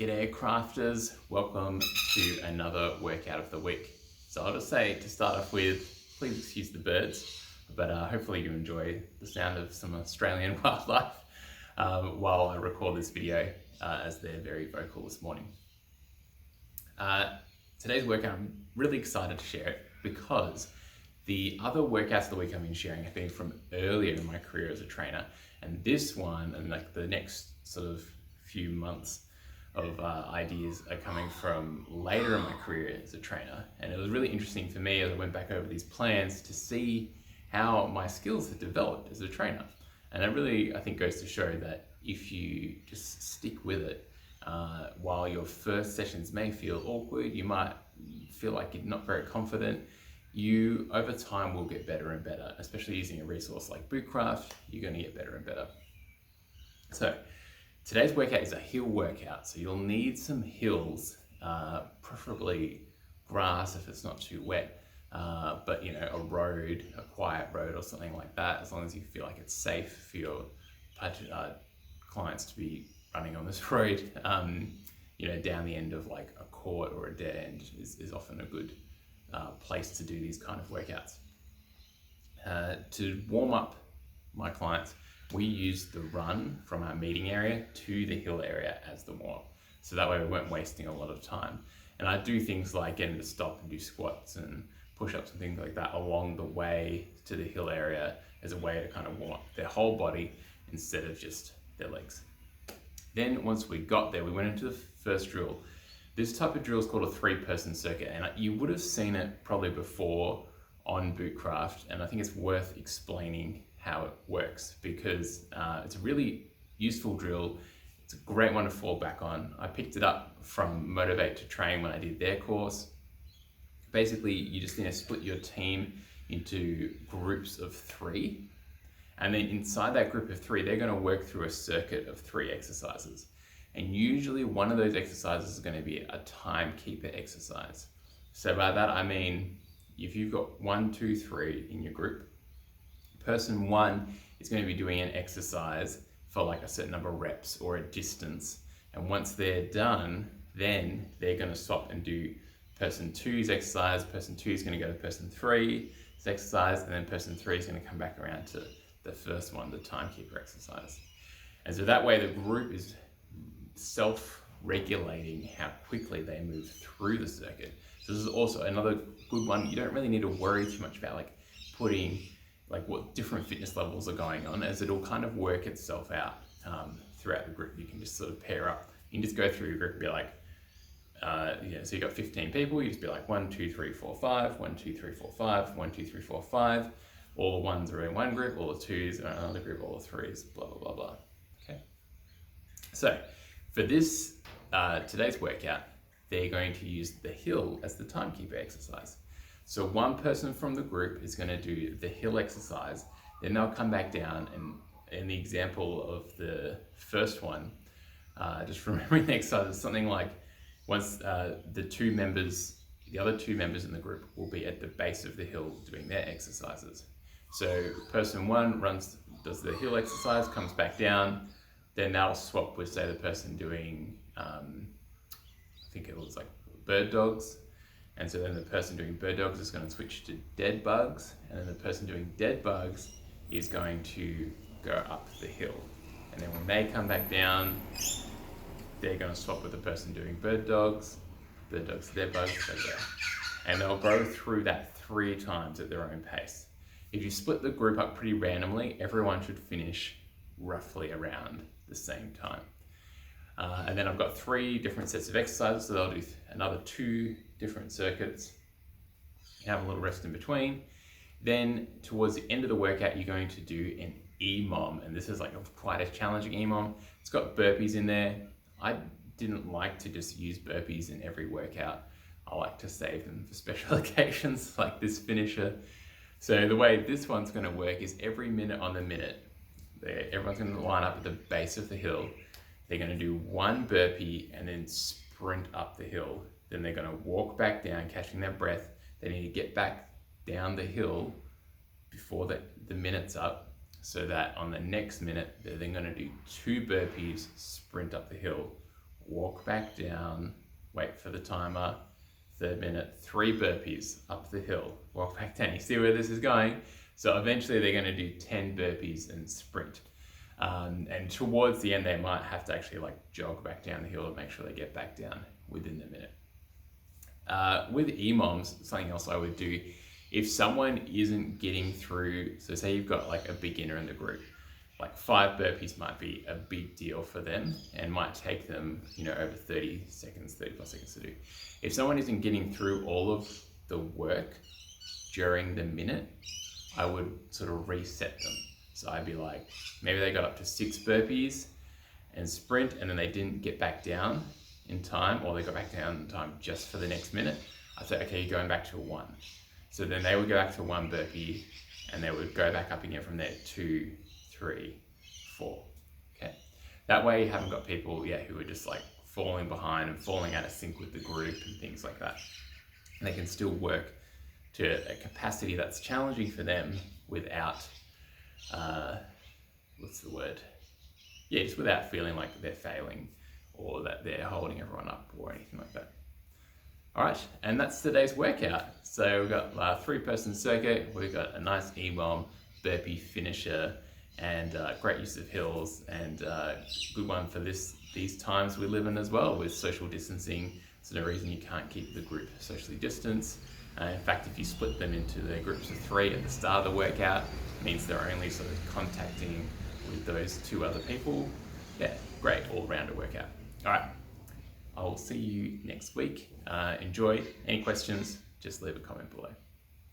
G'day crafters, welcome to another workout of the week. So I'll just say to start off with, please excuse the birds, but hopefully you enjoy the sound of some Australian wildlife while I record this video as they're very vocal this morning. Today's workout, I'm really excited to share it because the other workouts of the week I've been sharing have been from earlier in my career as a trainer, and this one and like the next sort of few months of ideas are coming from later in my career as a trainer. And it was really interesting for me as I went back over these plans to see how my skills had developed as a trainer. And it really, I think, goes to show that if you just stick with it, while your first sessions may feel awkward, you might feel like you're not very confident, you over time will get better and better. Especially using a resource like BootCraft, you're going to get better and better. So today's workout is a hill workout, so you'll need some hills, preferably grass if it's not too wet, but you know, a road, a quiet road or something like that, as long as you feel like it's safe for your clients to be running on this road. You know, down the end of like a court or a dead end is often a good place to do these kind of workouts. To warm up my clients, we use the run from our meeting area to the hill area as the warm up. So that way we weren't wasting a lot of time. And I do things like getting to stop and do squats and push-ups and things like that along the way to the hill area as a way to kind of warm up their whole body instead of just their legs. Then once we got there, we went into the first drill. This type of drill is called a 3-person circuit, and you would have seen it probably before on BootCraft, and I think it's worth explaining how it works because it's a really useful drill. It's a great one to fall back on. I picked it up from Motivate to Train when I did their course. Basically, you just need to split your team into groups of 3, and then inside that group of 3, they're going to work through a circuit of 3 exercises. And usually one of those exercises is going to be a timekeeper exercise. So by that I mean, if you've got 1, 2, 3 in your group, person 1 is going to be doing an exercise for like a certain number of reps or a distance. And once they're done, then they're going to swap and do person 2's exercise. Person 2 is going to go to person 3's exercise, and then person 3 is going to come back around to the first one, the timekeeper exercise. And so that way the group is self-regulating how quickly they move through the circuit. So this is also another good one. You don't really need to worry too much about like putting like what different fitness levels are going on, as it'll kind of work itself out throughout the group. You can just sort of pair up. You can just go through your group and be like, so you got 15 people, you just be like 1, 2, 3, 4, 5, 1, 2, 3, 4, 5, 1, 2, 3, 4, 5. All the 1s are in one group, all the 2s are in another group, all the 3s, blah, blah, blah, blah. Okay. So for this, today's workout, they're going to use the hill as the timekeeper exercise. So one person from the group is going to do the hill exercise, then they'll come back down, and in the example of the first one, just remembering the exercise is something like once the other two members in the group will be at the base of the hill doing their exercises. So person 1 does the hill exercise, comes back down, then they'll swap with, say, the person doing, I think it was like bird dogs. And so then the person doing bird dogs is going to switch to dead bugs. And then the person doing dead bugs is going to go up the hill. And then when they come back down, they're going to swap with the person doing bird dogs, dead bugs, they go. And they'll go through that 3 times at their own pace. If you split the group up pretty randomly, everyone should finish roughly around the same time. And then I've got 3 different sets of exercises, so they'll do another 2 different circuits. You have a little rest in between. Then towards the end of the workout, you're going to do an EMOM, and this is like quite a challenging EMOM. It's got burpees in there. I didn't like to just use burpees in every workout. I like to save them for special occasions like this finisher. So the way this one's going to work is every minute on the minute, everyone's going to line up at the base of the hill. They're going to do 1 burpee and then sprint up the hill. Then they're going to walk back down, catching their breath. They need to get back down the hill before the minute's up, so that on the next minute, they're then going to do 2 burpees, sprint up the hill, walk back down, wait for the timer, third minute, 3 burpees up the hill, walk back down. You see where this is going? So eventually they're going to do 10 burpees and sprint. And towards the end, they might have to actually like jog back down the hill to make sure they get back down within the minute. With EMOMs, something else I would do, if someone isn't getting through, so say you've got like a beginner in the group, like 5 burpees might be a big deal for them and might take them, over 30 seconds, 35 seconds to do. If someone isn't getting through all of the work during the minute, I would sort of reset them. So I'd be like, maybe they got up to 6 burpees and sprint, and then they didn't get back down in time, or they got back down in time just for the next minute. I'd say, okay, you're going back to 1. So then they would go back to 1 burpee, and they would go back up again from there, 2, 3, 4. Okay. That way you haven't got people, who are just like falling behind and falling out of sync with the group and things like that. And they can still work to a capacity that's challenging for them without, just without feeling like they're failing or that they're holding everyone up or anything like that. All right, and that's today's workout. So we've got a 3-person circuit, we've got a nice EMOM, burpee finisher, and great use of hills, and good one for these times we live in as well with social distancing. There's no reason you can't keep the group socially distanced. In fact, if you split them into the groups of 3 at the start of the workout, it means they're only sort of contacting with those 2 other people. Yeah, great all-rounder workout. All right, I'll see you next week. Enjoy. Any questions, just leave a comment below.